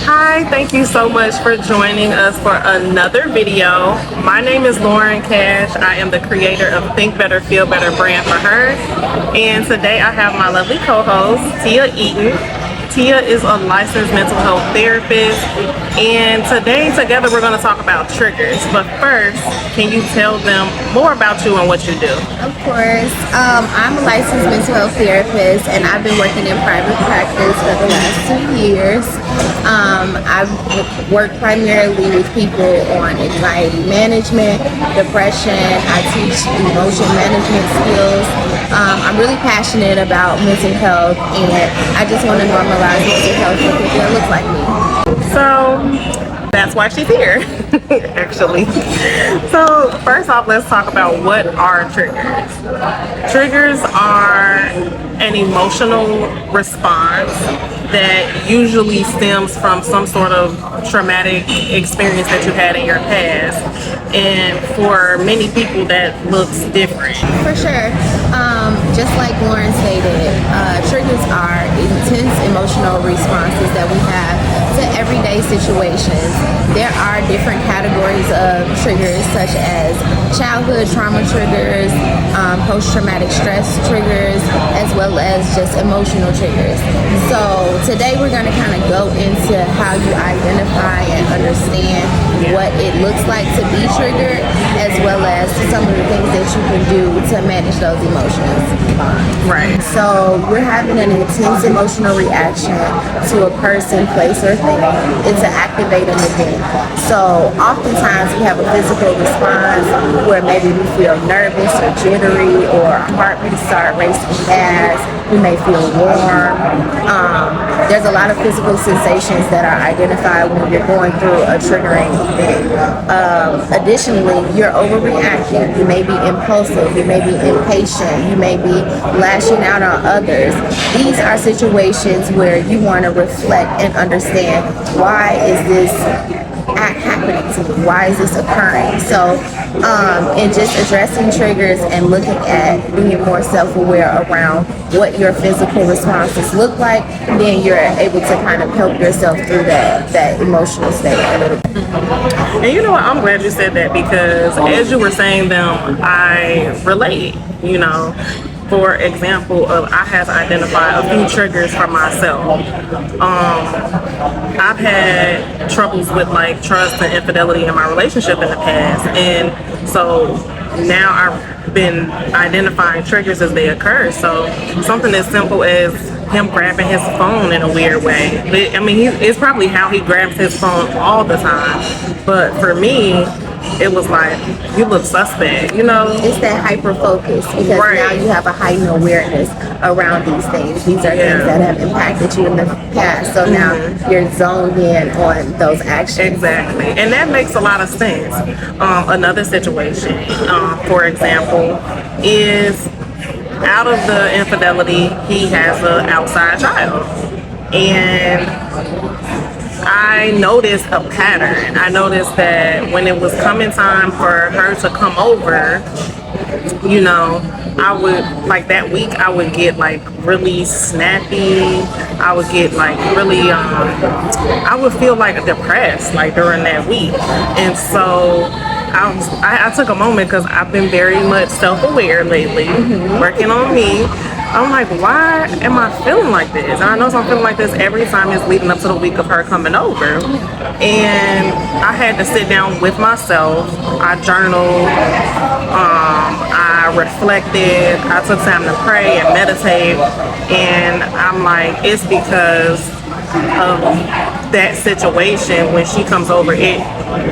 Hi, thank you so much for joining us for another video. My name is Lauren Cash. I am the creator of Think Better, Feel Better brand for her. And today I have my lovely co-host, Tia Eaton. Tia is a licensed mental health therapist. And today together we're going to talk about triggers. But first, can you tell them more about you and what you do? Of course. I'm a licensed mental health therapist and I've been working in private practice for the last 2 years. I've worked primarily with people on anxiety management, depression. I teach emotion management skills. I'm really passionate about mental health and I just want to normalize mental health for people that look like me. So that's why she's here, actually. So first off, let's talk about what are triggers. Triggers are an emotional response that usually stems from some sort of traumatic experience that you had in your past. And for many people, that looks different. For sure. Just like Lauren stated, triggers are intense emotional responses that we have to everyday situations. There are different categories of triggers such as childhood trauma triggers, post-traumatic stress triggers, as well as just emotional triggers. So today we're going to kind of go into how you identify and understand what it looks like to be triggered, as well as some of the things that you can do to manage those emotions. Right. So you're having an intense emotional reaction to a person, place, or thing. It's an activating event. So oftentimes we have a physical response where maybe we feel nervous or jittery, or our heartbeat start racing fast. We may feel warm. There's a lot of physical sensations that are identified when you're going through a triggering event. Additionally, you're overreacting. You may be impulsive. You may be impatient. You may be lashing out on others. These are situations where you want to reflect and understand, why is this act happening to me? Why is this occurring? So, and just addressing triggers and looking at being more self-aware around what your physical responses look like, then you're able to kind of help yourself through that emotional state a little bit. And you know what? I'm glad you said that, because as you were saying them, I relate, you know. For example, I have identified a few triggers for myself. I've had troubles with like trust and infidelity in my relationship in the past, and so now I've been identifying triggers as they occur. So something as simple as him grabbing his phone in a weird way. I mean, it's probably how he grabs his phone all the time, but for me, it was like, you look suspect, you know? It's that hyper focus, because now you have a heightened awareness around these things. These are things that have impacted you in the past. So now you're zoned in on those actions. Exactly. And that makes a lot of sense. Another situation, for example, is out of the infidelity, he has an outside child. And I noticed a pattern. I noticed that when it was coming time for her to come over, you know, I would, like that week, I would get like really snappy. I would get like really, I would feel like depressed like during that week. And so I took a moment, because I've been very much self-aware lately, working on me. I'm like, why am I feeling like this? And I know I'm feeling like this every time it's leading up to the week of her coming over. And I had to sit down with myself. I journaled, I reflected, I took time to pray and meditate. And I'm like, it's because of that situation. When she comes over, it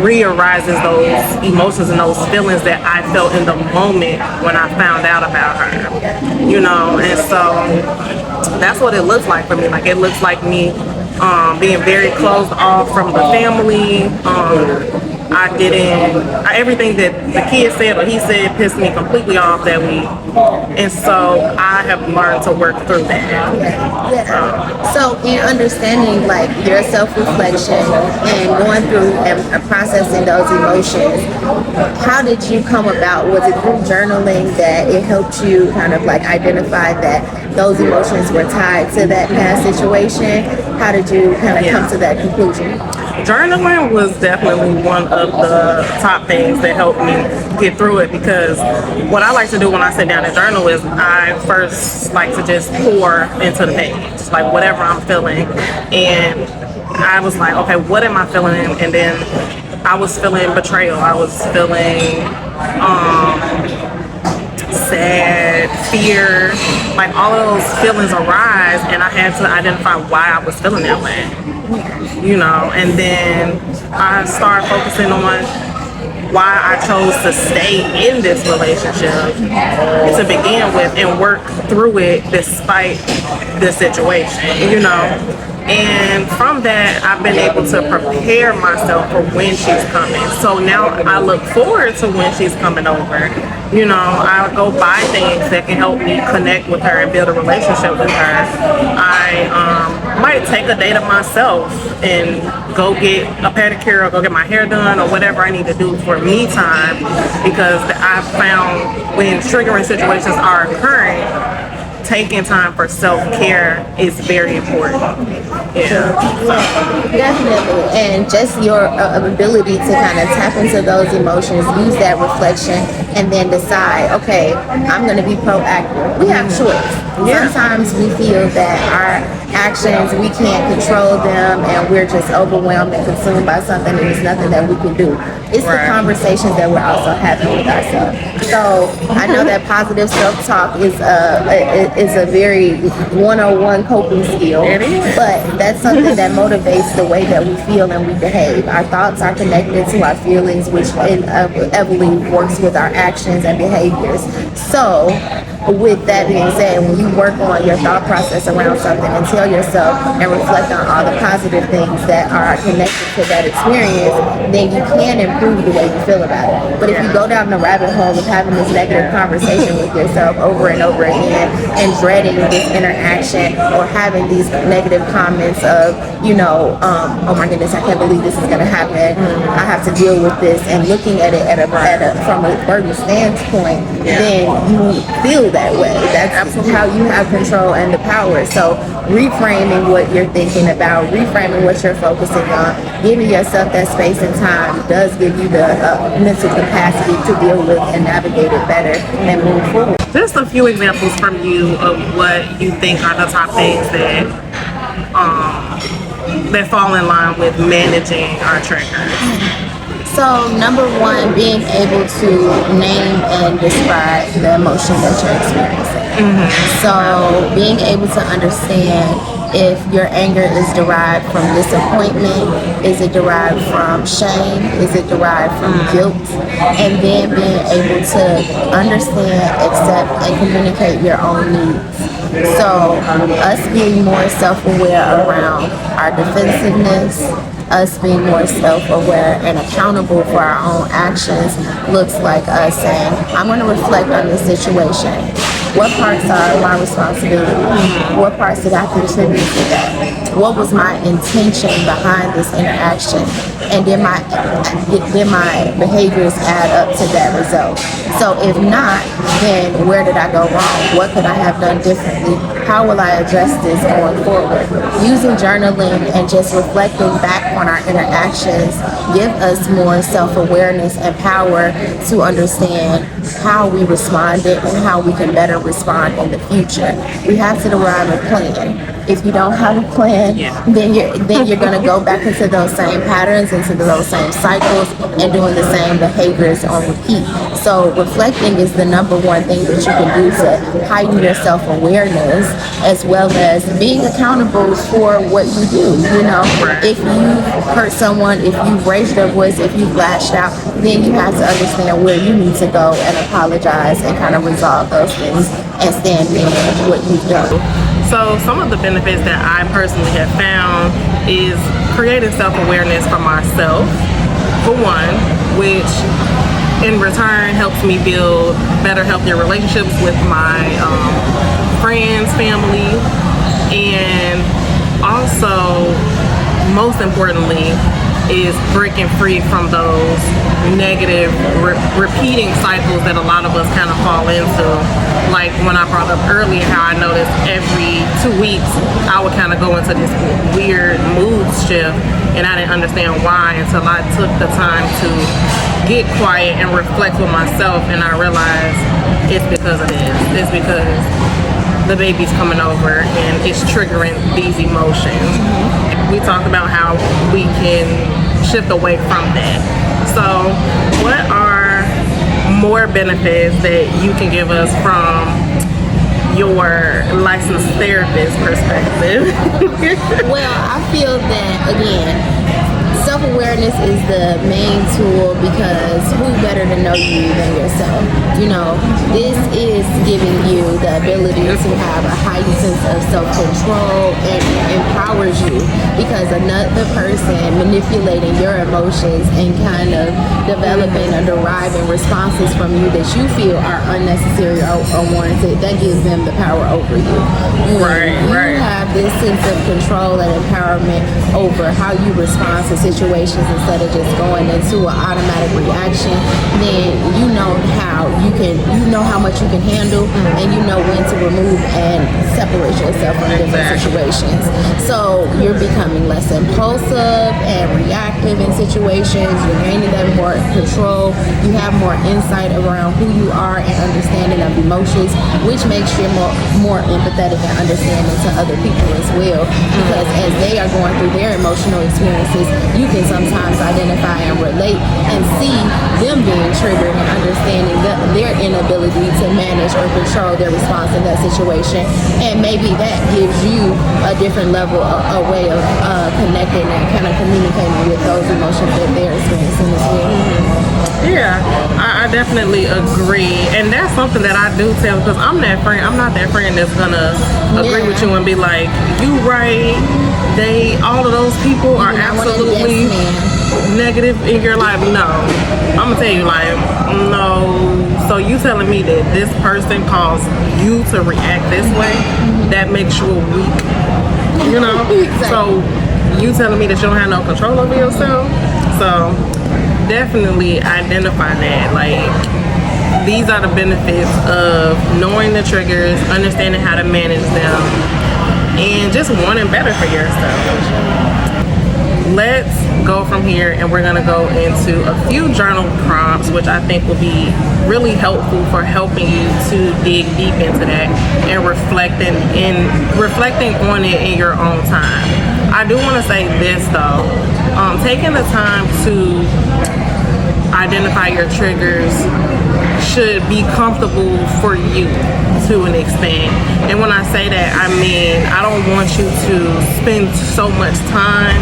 re-arises those emotions and those feelings that I felt in the moment when I found out about her, you know. And so that's what it looks like for me. Like, it looks like me being very closed off from the family. I didn't, everything that the kids said or he said pissed me completely off that week. And so I have learned to work through that. Yeah. So in understanding like your self-reflection and going through and processing those emotions, how did you come about? Was it through journaling that it helped you kind of like identify that those emotions were tied to that past situation? how did you kind of come to that conclusion? Journaling was definitely one of the top things that helped me get through it, because what I like to do when I sit down and journal is I first like to just pour into the page, like whatever I'm feeling. And I was like, okay, what am I feeling? And then I was feeling betrayal. I was feeling sad, fear, like all of those feelings arise, and I had to identify why I was feeling that way. And then I started focusing on why I chose to stay in this relationship to begin with and work through it despite the situation, And from that, I've been able to prepare myself for when she's coming. So now I look forward to when she's coming over. I go buy things that can help me connect with her and build a relationship with her. I might take a day to myself and go get a pedicure or go get my hair done or whatever I need to do for me time, because I found when triggering situations are occurring, taking time for self-care is very important. Definitely. And just your ability to kind of tap into those emotions, use that reflection, and then decide, okay, I'm going to be proactive. We have choice. Sometimes we feel that our actions, we can't control them, and we're just overwhelmed and consumed by something, and there's nothing that we can do. It's the conversations that we're also having with ourselves. So I know that positive self-talk is a very 101 coping skill, but that's something that motivates the way that we feel and we behave. Our thoughts are connected to our feelings, which inevitably works with our actions and behaviors. So with that being said, when you work on your thought process around something and tell yourself and reflect on all the positive things that are connected to that experience, then you can improve the way you feel about it. But if you go down the rabbit hole of having this negative conversation with yourself over and over again and dreading this interaction or having these negative comments of, oh my goodness, I can't believe this is going to happen, I have to deal with this, and looking at it from a burden standpoint, then you feel that way. That's how you have control and the power. So reframing what you're thinking about, reframing what you're focusing on, giving yourself that space and time does give you the mental capacity to deal with and navigate it better and move forward. Just a few examples from you of what you think are the top things that fall in line with managing our triggers. So number one, being able to name and describe the emotion that you're experiencing. So being able to understand if your anger is derived from disappointment, is it derived from shame, is it derived from guilt, and then being able to understand, accept, and communicate your own needs. So us being more self-aware around our defensiveness, us being more self-aware and accountable for our own actions looks like us saying, I'm going to reflect on this situation. What parts are my responsibility? What parts did I contribute to that? What was my intention behind this interaction? And did my behaviors add up to that result? So if not, then where did I go wrong? What could I have done differently? How will I address this going forward? Using journaling and just reflecting back on our interactions give us more self-awareness and power to understand how we responded and how we can better respond in the future. We have to derive a plan. If you don't have a plan, then you're going to go back into those same patterns, into those same cycles, and doing the same behaviors on repeat. So reflecting is the number one thing that you can do to heighten your self-awareness, as well as being accountable for what you do. If you hurt someone, if you've raised your voice, if you've lashed out, then you have to understand where you need to go and apologize and kind of resolve those things and stand in what you've done. So some of the benefits that I personally have found is creating self-awareness for myself, for one, which in return helps me build better, healthier relationships with my friends, family, and also, most importantly, is breaking free from those negative repeating cycles that a lot of us kind of fall into. Like when I brought up earlier how I noticed every 2 weeks I would kind of go into this weird mood shift, and I didn't understand why until I took the time to get quiet and reflect with myself, and I realized it's because of this. It's because the baby's coming over and it's triggering these emotions. We talked about how we can shift away from that. So what are more benefits that you can give us from your licensed therapist perspective? Well, I feel that, again, self-awareness is the main tool, because who better to know you than yourself? You know, this is giving you the ability to have a heightened sense of self-control, and empowers you, because another person manipulating your emotions and kind of developing or deriving responses from you that you feel are unnecessary or unwarranted, that gives them the power over you. Right. You have this sense of control and empowerment over how you respond to situations instead of just going into an automatic reaction. Then you know how much you can handle, and you know when to remove and separate yourself from different situations. So you're becoming less impulsive and reactive in situations. You're gaining that more control. You have more insight around who you are and understanding of emotions, which makes you more empathetic and understanding to other people as well. Because as they are going through their emotional experiences, you can sometimes identify and relate and see them being triggered and understanding their inability to manage or control their response in that situation. And maybe that gives you a different level, a way of connecting and kind of communicating with those emotions that they're experiencing as well. Yeah, I definitely agree, and that's something that I do tell, because I'm not that friend that's gonna agree with you and be like, you right, all of those people are absolutely negative in your life. No, I'm gonna tell you, like, no. So you telling me that this person caused you to react this way, that makes you weak, you know? Exactly. So you telling me that you don't have no control over yourself? So definitely identify that. Like, these are the benefits of knowing the triggers, understanding how to manage them, and just wanting better for yourself. Let's go from here, and we're gonna go into a few journal prompts, which I think will be really helpful for helping you to dig deep into that and reflecting on it in your own time. I do want to say this though, taking the time to identify your triggers should be comfortable for you to an extent. And when I say that, I mean, I don't want you to spend so much time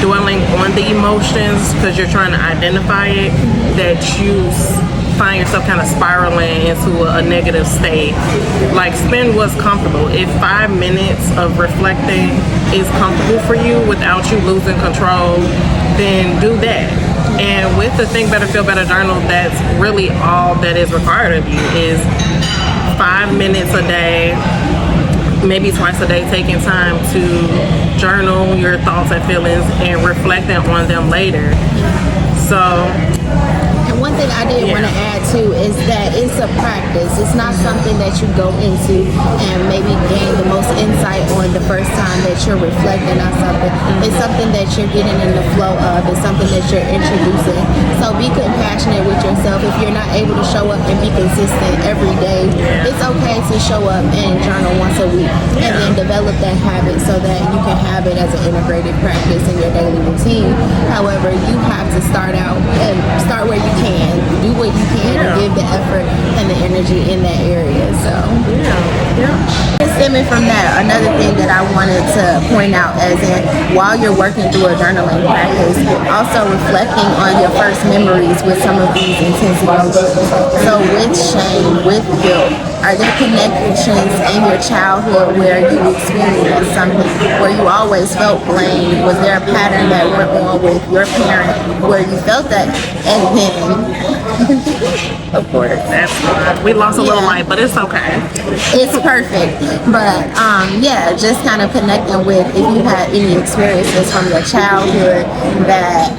dwelling on the emotions because you're trying to identify it, that you find yourself kind of spiraling into a negative state. Like, spend what's comfortable. If 5 minutes of reflecting is comfortable for you without you losing control, then do that. And with the Think Better, Feel Better journal, that's really all that is required of you, is 5 minutes a day, maybe twice a day, taking time to journal your thoughts and feelings and reflecting on them later. So, and one thing I did want to add too is that it's a practice. It's not something that you go into and maybe gain the most insight on the first time that you're reflecting on something. It's something that you're getting in the flow of. It's something that you're introducing. So be compassionate with yourself. If you're not able to show up and be consistent every day, it's okay to show up and journal once a week, and then develop that habit so that you can have it as an integrated practice in your daily routine. However, you have to start out and start where you can. Do what you can to give the effort and the energy in that area. So, stemming from that, another thing that I wanted to point out, as in while you're working through a journaling practice, also reflecting on your first memories with some of these intense emotions. So with shame, with guilt, Are there connections in your childhood where you experienced something where you always felt blamed? Was there a pattern that went on with your parent where you felt that? And then, of course, That's fine. We lost a little Yeah. light, but it's okay. it's perfect. But yeah, just kind of connecting with if you had any experiences from your childhood that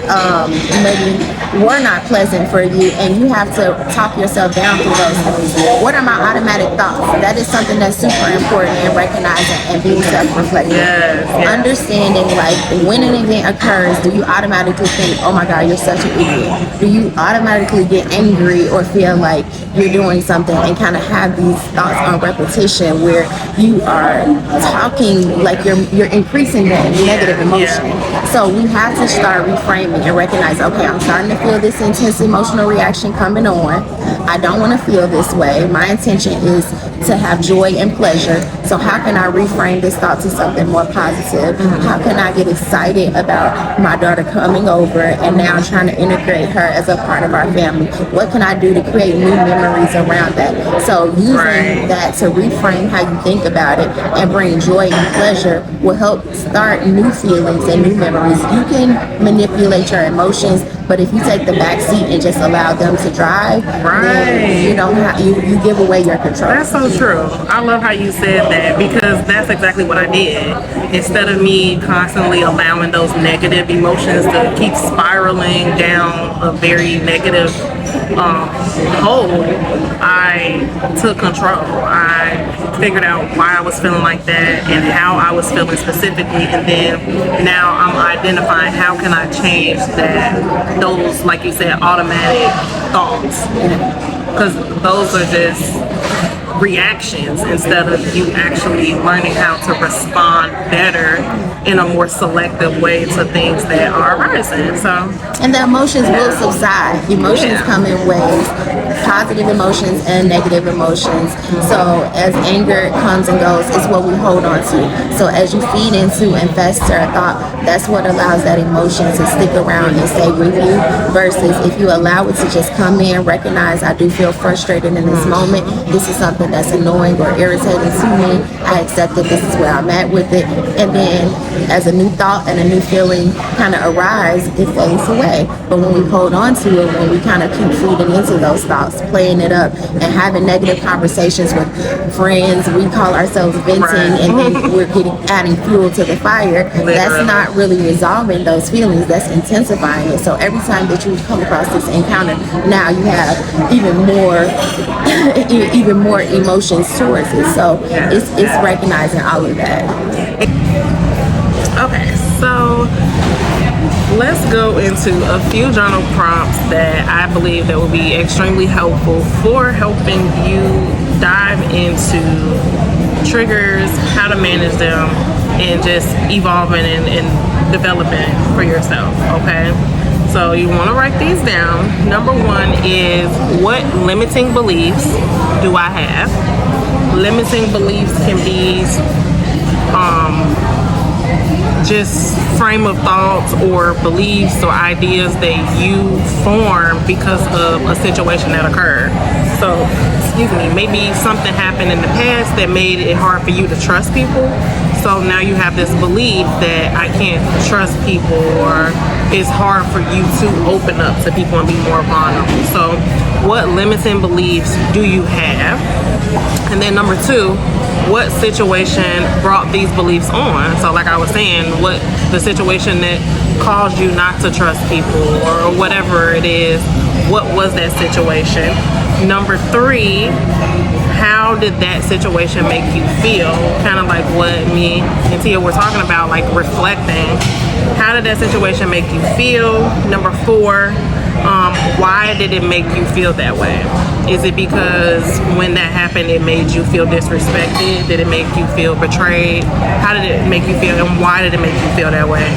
maybe were not pleasant for you, and you have to talk yourself down through those things. What are my automatic thoughts? That is something that's super important in recognizing and being self-reflective. Yes, yes. Understanding, like, when an event occurs, do you automatically think, oh my God, you're such an idiot? Do you automatically get angry or feel like you're doing something and kind of have these thoughts on repetition where you are talking like you're increasing that negative emotion? So we have to start reframing and recognize, okay, I'm starting to feel this intense emotional reaction coming on. I don't want to feel this way. My intention is to have joy and pleasure. So how can I reframe this thought to something more positive? How can I get excited about my daughter coming over and now trying to integrate her as a part of our family? What can I do to create new memories around that? So using that to reframe how you think about it and bring joy and pleasure will help start new feelings and new memories. You can manipulate your emotions, but if you take the back seat and just allow them to drive, then you don't have, you give away your control. That's so true. I love how you said that because that's exactly what I did. Instead of me constantly allowing those negative emotions to keep spiraling down a very negative hole, I took control. I figured out why I was feeling like that and how I was feeling specifically, and then now I'm identifying how can I change that, those, like you said, automatic thoughts, because those are just reactions instead of you actually learning how to respond better in a more selective way to things that are arising. So, and the emotions will subside. Emotions come in waves, positive emotions and negative emotions. So as anger comes and goes, it's what we hold on to. So as you feed into and fester a thought, that's what allows that emotion to stick around and stay with you, versus if you allow it to just come in, recognize I do feel frustrated in this moment. This is something that's annoying or irritating to me. I accept that this is where I'm at with it. And then as a new thought and a new feeling kind of arise, it fades away. But when we hold on to it, when we kind of keep feeding into those thoughts, playing it up and having negative conversations with friends, we call ourselves venting, and then we're adding fuel to the fire. That's not really resolving those feelings, that's intensifying it. So every time that you come across this encounter, now you have even more emotions towards it. So it's recognizing all of that. okay, so let's go into a few journal prompts that I believe that will be extremely helpful for helping you dive into triggers, how to manage them, and just evolving and developing for yourself, okay? So you want to write these down. Number one is, what limiting beliefs do I have? Limiting beliefs can be just frame of thoughts or beliefs or ideas that you form because of a situation that occurred. So, excuse me, maybe something happened in the past that made it hard for you to trust people. So now you have this belief that I can't trust people, or it's hard for you to open up to people and be more vulnerable. So what limiting beliefs do you have? And then number two, what situation brought these beliefs on? So like I was saying, what the situation that caused you not to trust people or whatever it is, what was that situation? Number three, how did that situation make you feel? Kind of like what me and Tia were talking about, like reflecting. How did that situation make you feel? Number four, why did it make you feel that way? Is it because when that happened it made you feel disrespected? Did it make you feel betrayed? How did it make you feel, and why did it make you feel that way?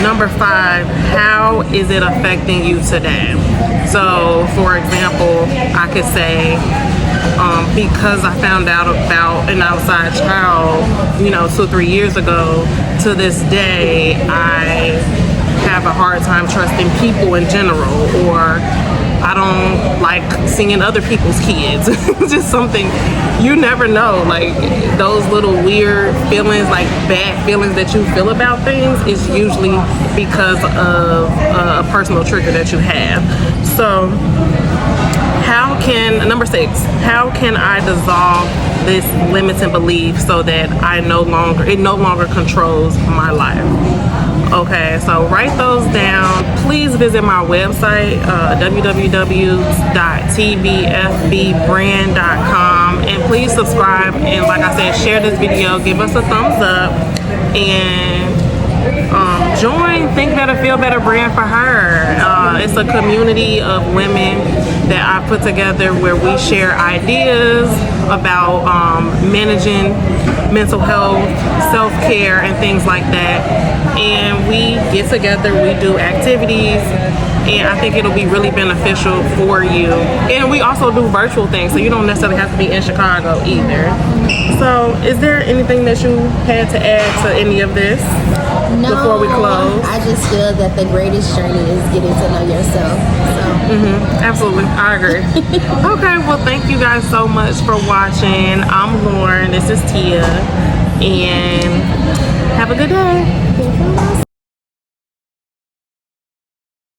Number five, how is it affecting you today? So for example, I could say, because I found out about an outside child, 2 or 3 years ago, to this day, I have a hard time trusting people in general, or I don't like seeing other people's kids. Just something, you never know, like those little weird feelings, like bad feelings that you feel about things is usually because of a personal trigger that you have. So number 6, how can I dissolve this limiting belief so that it no longer controls my life? Okay, so write those down. Please visit my website, www.tbfbbrand.com, and please subscribe, and like I said, share this video, give us a thumbs up, and join Think Better, Feel Better Brand for Her. It's a community of women that I put together where we share ideas about managing mental health, self-care, and things like that. And we get together, we do activities, and I think it'll be really beneficial for you. And we also do virtual things, so you don't necessarily have to be in Chicago either. So is there anything that you had to add to any of this before we close? I just feel that the greatest journey is getting to know yourself. So. Absolutely, I agree. Okay, well, thank you guys so much for watching. I'm Lauren, this is Tia, and have a good day.